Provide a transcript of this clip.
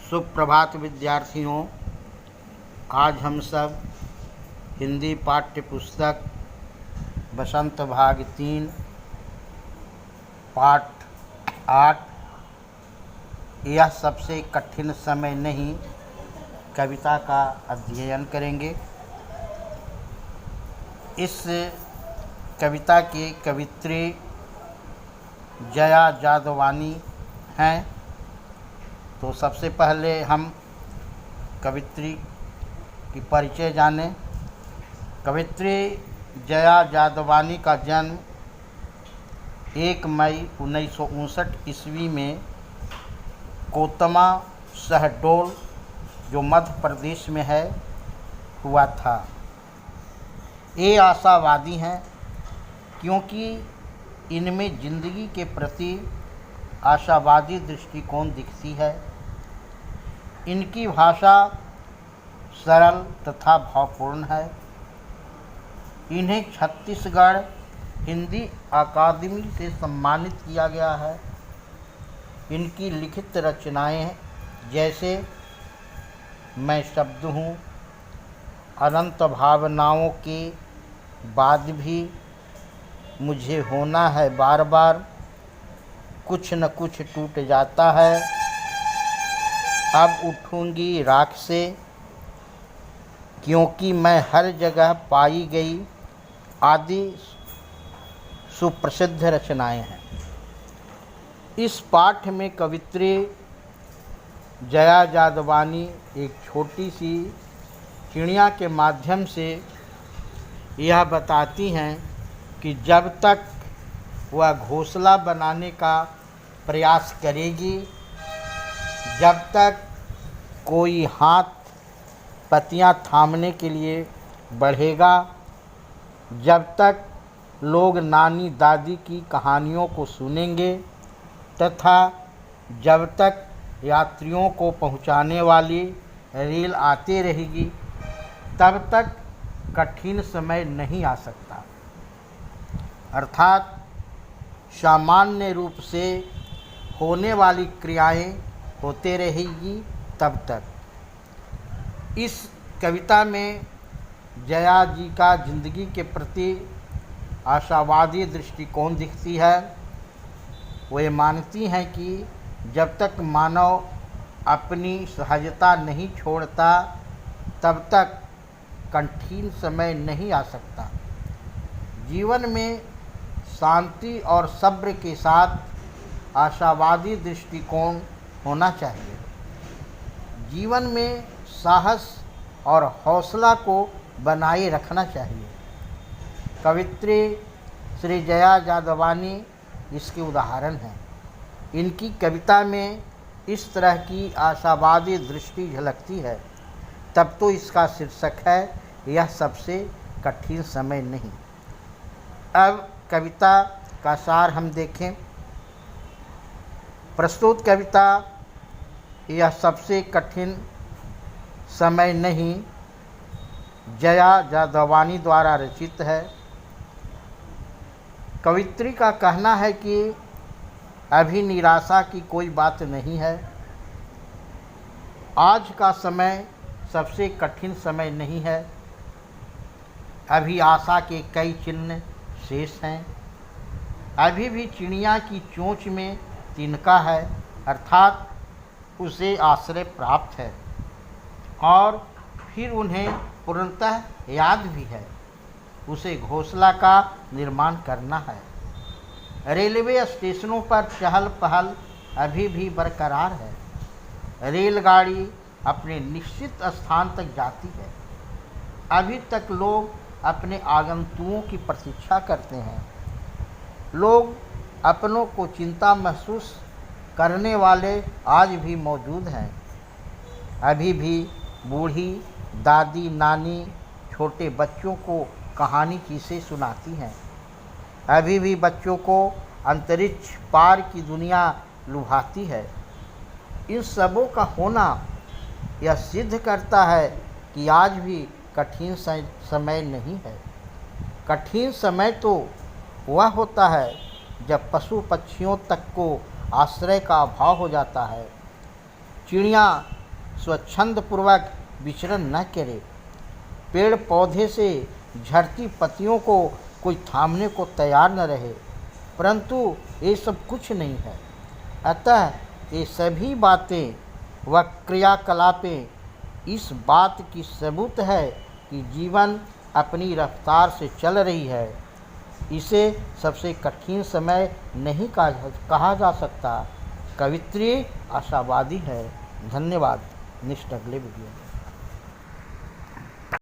सुप्रभात विद्यार्थियों। आज हम सब हिंदी पाठ्य पुस्तक बसंत भाग 3 पाठ 8 यह सबसे कठिन समय नहीं कविता का अध्ययन करेंगे। इस कविता के कवित्री जया जादवानी हैं। तो सबसे पहले हम कवित्री की परिचय जानें। कवित्री जया जादवानी का जन्म 1 मई 1959 ईस्वी में कोतमा शहडोल, जो मध्य प्रदेश में है, हुआ था। ये आशावादी हैं क्योंकि इनमें जिंदगी के प्रति आशावादी दृष्टिकोण दिखती है। इनकी भाषा सरल तथा भावपूर्ण है। इन्हें छत्तीसगढ़ हिंदी अकादमी से सम्मानित किया गया है। इनकी लिखित रचनाएं जैसे मैं शब्द हूँ, अनंत भावनाओं के बाद भी मुझे होना है बार बार, कुछ न कुछ टूट जाता है, अब उठूंगी राख से, क्योंकि मैं हर जगह पाई गई, आदि सुप्रसिद्ध रचनाएं हैं। इस पाठ में कवित्री जया जादवानी एक छोटी सी चिड़िया के माध्यम से यह बताती हैं कि जब तक वह घोंसला बनाने का प्रयास करेगी, जब तक कोई हाथ पत्तियां थामने के लिए बढ़ेगा, जब तक लोग नानी दादी की कहानियों को सुनेंगे तथा जब तक यात्रियों को पहुंचाने वाली रेल आती रहेगी, तब तक कठिन समय नहीं आ सकता। अर्थात सामान्य रूप से होने वाली क्रियाएं होते रहेगी तब तक। इस कविता में जया जी का जिंदगी के प्रति आशावादी दृष्टिकोण दिखती है। वे मानती हैं कि जब तक मानव अपनी सहजता नहीं छोड़ता, तब तक कठिन समय नहीं आ सकता। जीवन में शांति और सब्र के साथ आशावादी दृष्टिकोण होना चाहिए। जीवन में साहस और हौसला को बनाए रखना चाहिए। कवित्री श्री जया जादवानी इसके उदाहरण हैं। इनकी कविता में इस तरह की आशावादी दृष्टि झलकती है, तब तो इसका शीर्षक है यह सबसे कठिन समय नहीं। अब कविता का सार हम देखें। प्रस्तुत कविता यह सबसे कठिन समय नहीं जया जादवानी द्वारा रचित है। कवित्री का कहना है कि अभी निराशा की कोई बात नहीं है। आज का समय सबसे कठिन समय नहीं है। अभी आशा के कई चिन्ह शेष हैं। अभी भी चिड़िया की चोंच में तिनका है, अर्थात उसे आश्रय प्राप्त है और फिर उन्हें पूर्णतः याद भी है। उसे घोंसला का निर्माण करना है। रेलवे स्टेशनों पर चहल पहल अभी भी बरकरार है। रेलगाड़ी अपने निश्चित स्थान तक जाती है। अभी तक लोग अपने आगंतुकों की प्रतीक्षा करते हैं। लोग अपनों को चिंता महसूस करने वाले आज भी मौजूद हैं। अभी भी बूढ़ी दादी नानी छोटे बच्चों को कहानी किस्से सुनाती हैं। अभी भी बच्चों को अंतरिक्ष पार की दुनिया लुभाती है। इन सबों का होना यह सिद्ध करता है कि आज भी कठिन समय नहीं है। कठिन समय तो वह होता है जब पशु पक्षियों तक को आश्रय का अभाव हो जाता है। चिड़िया स्वच्छंदपूर्वक विचरण न करे। पेड़ पौधे से झड़ती पत्तियों को कोई थामने को तैयार न रहे, परंतु ये सब कुछ नहीं है। अतः ये सभी बातें व क्रियाकलापें इस बात की सबूत है कि जीवन अपनी रफ्तार से चल रही है। इसे सबसे कठिन समय नहीं कहा जा सकता। कवित्री आशावादी है। धन्यवाद। नेक्स्ट अगले वीडियो।